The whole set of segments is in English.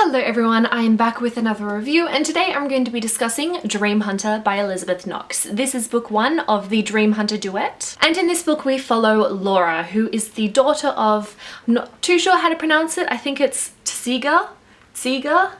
Hello everyone, I am back with another review and today I'm going to be discussing Dreamhunter by Elizabeth Knox. This is book one of the Dreamhunter duet, and in this book we follow Laura, who is the daughter of, I'm not too sure how to pronounce it, I think it's Tsiga?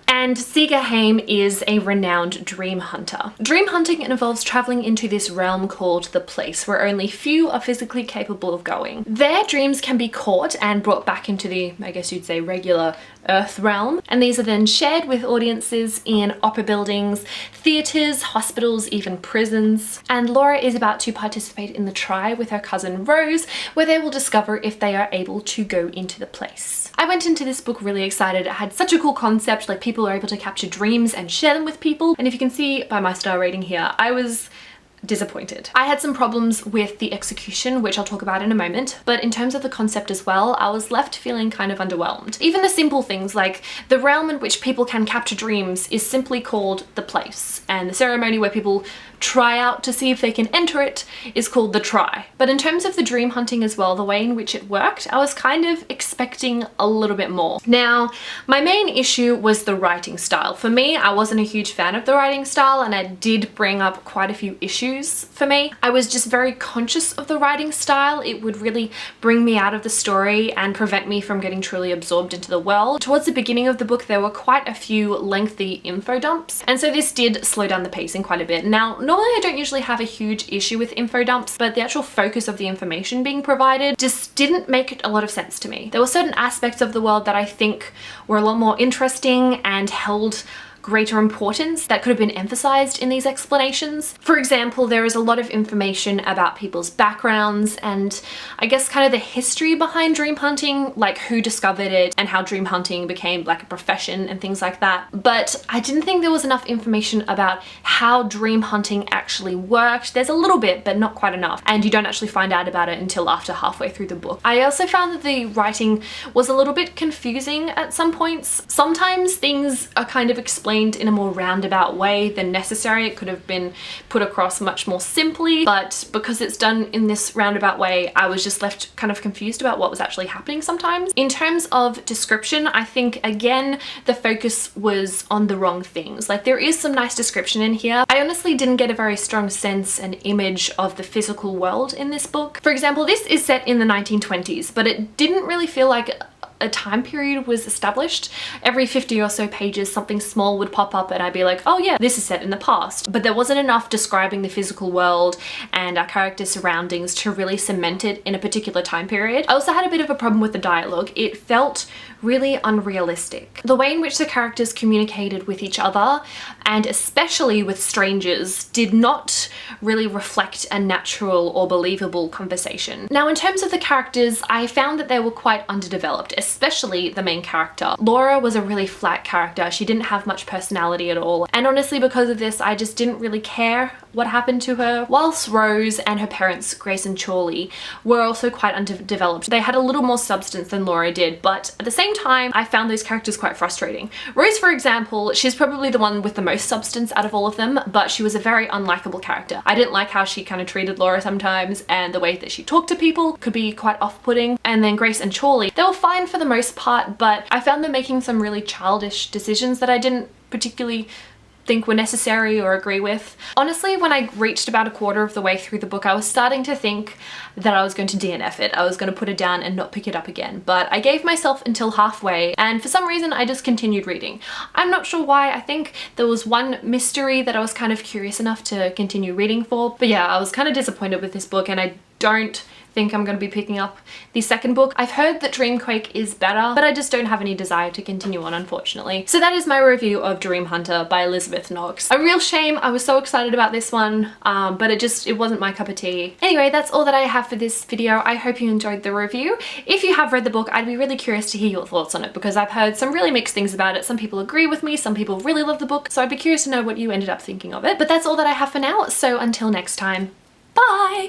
And Tsiga Haim is a renowned dream hunter. Dream hunting involves traveling into this realm called the Place, where only few are physically capable of going. Their dreams can be caught and brought back into the, I guess you'd say, regular Earth realm, and these are then shared with audiences in opera buildings, theatres, hospitals, even prisons. And Laura is about to participate in the try with her cousin Rose, where they will discover if they are able to go into the Place. I went into this book really excited. It had such a cool concept, like people are able to capture dreams and share them with people, and if you can see by my star rating here, I was disappointed. I had some problems with the execution, which I'll talk about in a moment, but in terms of the concept as well, I was left feeling kind of underwhelmed. Even the simple things like the realm in which people can capture dreams is simply called the Place, and the ceremony where people try out to see if they can enter it is called the Try. But in terms of the dream hunting as well, the way in which it worked, I was kind of expecting a little bit more. Now, my main issue was the writing style. For me, I wasn't a huge fan of the writing style, and it did bring up quite a few issues for me. I was just very conscious of the writing style. It would really bring me out of the story and prevent me from getting truly absorbed into the world. Towards the beginning of the book, there were quite a few lengthy info dumps, and so this did slow down the pacing quite a bit. Now, normally I don't usually have a huge issue with info dumps, but the actual focus of the information being provided just didn't make a lot of sense to me. There were certain aspects of the world that I think were a lot more interesting and held greater importance that could have been emphasized in these explanations. For example, there is a lot of information about people's backgrounds and I guess kind of the history behind dream hunting, like who discovered it and how dream hunting became like a profession and things like that. But I didn't think there was enough information about how dream hunting actually worked. There's a little bit, but not quite enough, and you don't actually find out about it until after halfway through the book. I also found that the writing was a little bit confusing at some points. Sometimes things are kind of explained in a more roundabout way than necessary. It could have been put across much more simply, but because it's done in this roundabout way, I was just left kind of confused about what was actually happening sometimes. In terms of description, I think again the focus was on the wrong things. Like, there is some nice description in here. I honestly didn't get a very strong sense and image of the physical world in this book. For example, this is set in the 1920s, but it didn't really feel like a time period was established. Every 50 or so pages something small would pop up and I'd be like, oh yeah, this is set in the past. But there wasn't enough describing the physical world and our characters' surroundings to really cement it in a particular time period. I also had a bit of a problem with the dialogue. It felt really unrealistic. The way in which the characters communicated with each other, and especially with strangers, did not really reflect a natural or believable conversation. Now, in terms of the characters, I found that they were quite underdeveloped, especially the main character. Laura was a really flat character. She didn't have much personality at all. And honestly, because of this, I just didn't really care what happened to her. Whilst Rose and her parents, Grace and Chorley, were also quite underdeveloped. They had a little more substance than Laura did, but at the same time, I found those characters quite frustrating. Rose, for example, she's probably the one with the most substance out of all of them, but she was a very unlikable character. I didn't like how she kind of treated Laura sometimes, and the way that she talked to people could be quite off-putting. And then Grace and Chorley, they were fine for the most part, but I found them making some really childish decisions that I didn't particularly think were necessary or agree with. Honestly, when I reached about a quarter of the way through the book, I was starting to think that I was going to DNF it. I was going to put it down and not pick it up again, but I gave myself until halfway, and for some reason I just continued reading. I'm not sure why. I think there was one mystery that I was kind of curious enough to continue reading for, but yeah, I was kind of disappointed with this book, and I don't think I'm going to be picking up the second book. I've heard that Dreamquake is better, but I just don't have any desire to continue on, unfortunately. So that is my review of Dreamhunter by Elizabeth Knox. A real shame. I was so excited about this one, but it wasn't my cup of tea. Anyway, that's all that I have for this video. I hope you enjoyed the review. If you have read the book, I'd be really curious to hear your thoughts on it, because I've heard some really mixed things about it. Some people agree with me, some people really love the book, so I'd be curious to know what you ended up thinking of it. But that's all that I have for now, so until next time, bye!